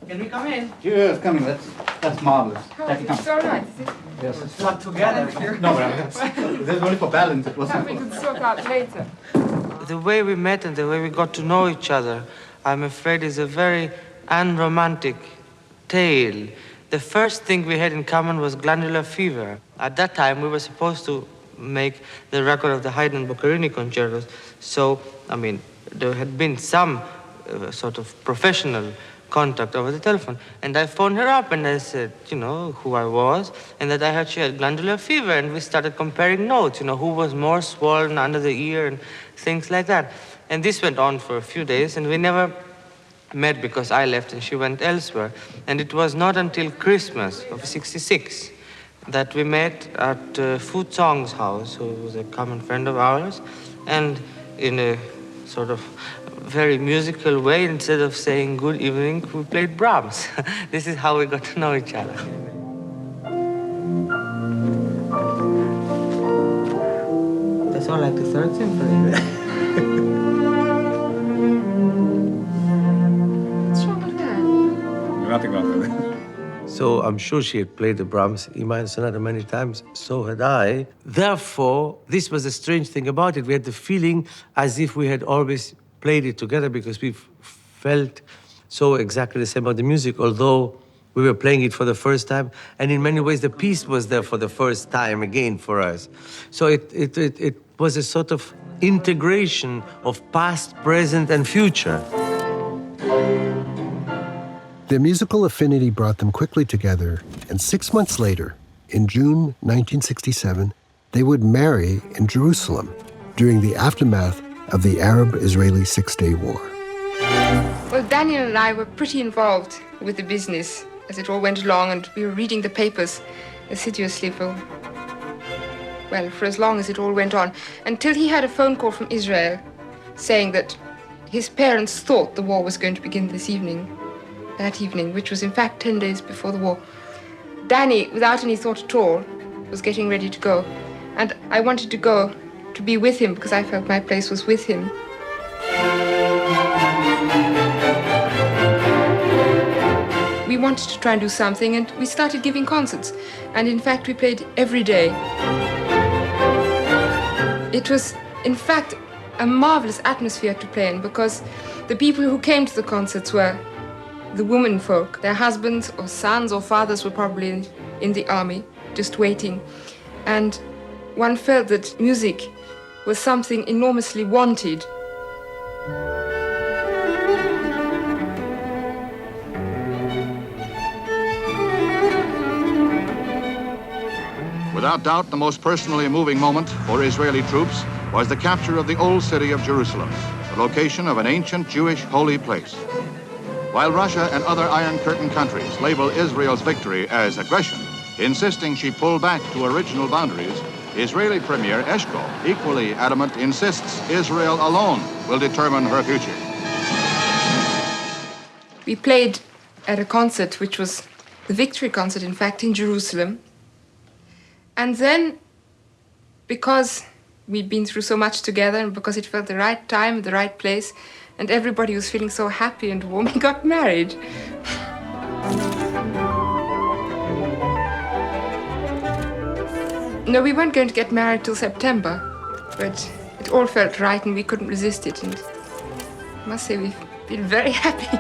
Can we come in? Yes, coming. That's marvelous. It's all right, is it? Yes. It's not together. No, but that's only for balance. It wasn't. We could sort out later. The way we met and the way we got to know each other, I'm afraid, is a very unromantic tale. The first thing we had in common was glandular fever. At that time, we were supposed to make the record of the Haydn and Boccherini concertos. So, I mean, there had been some sort of professional contact over the telephone. And I phoned her up and I said, you know, who I was, and that I heard she had glandular fever. And we started comparing notes, you know, who was more swollen under the ear and things like that. And this went on for a few days, and we never met because I left and she went elsewhere. And it was not until Christmas of '66 that we met at Fu Zong's house, who was a common friend of ours, and in a sort of very musical way, instead of saying good evening, we played Brahms. This is how we got to know each other. That's all like the Third Symphony. What's wrong with that? Nothing wrong with it. So I'm sure she had played the Brahms E minor sonata many times, so had I. Therefore, this was a strange thing about it. We had the feeling as if we had always played it together because we felt so exactly the same about the music, although we were playing it for the first time. And in many ways, the piece was there for the first time again for us. So it was a sort of integration of past, present, and future. Their musical affinity brought them quickly together, and 6 months later, in June 1967, they would marry in Jerusalem during the aftermath of the Arab-Israeli Six-Day War. Well, Daniel and I were pretty involved with the business as it all went along, and we were reading the papers assiduously for as long as it all went on, until he had a phone call from Israel saying that his parents thought the war was going to begin that evening, which was in fact 10 days before the war. Danny, without any thought at all, was getting ready to go. And I wanted to go to be with him because I felt my place was with him. We wanted to try and do something, and we started giving concerts. And in fact, we played every day. It was, in fact, a marvelous atmosphere to play in because the people who came to the concerts were the women folk. Their husbands or sons or fathers were probably in the army, just waiting. And one felt that music was something enormously wanted. Without doubt, the most personally moving moment for Israeli troops was the capture of the old city of Jerusalem, the location of an ancient Jewish holy place. While Russia and other Iron Curtain countries label Israel's victory as aggression, insisting she pull back to original boundaries, Israeli Premier Eshkol, equally adamant, insists Israel alone will determine her future. We played at a concert, which was the victory concert, in fact, in Jerusalem. And then, because we'd been through so much together and because it felt the right time, the right place, and everybody was feeling so happy and warm, we got married. No, we weren't going to get married till September, but it all felt right and we couldn't resist it. And I must say we've been very happy.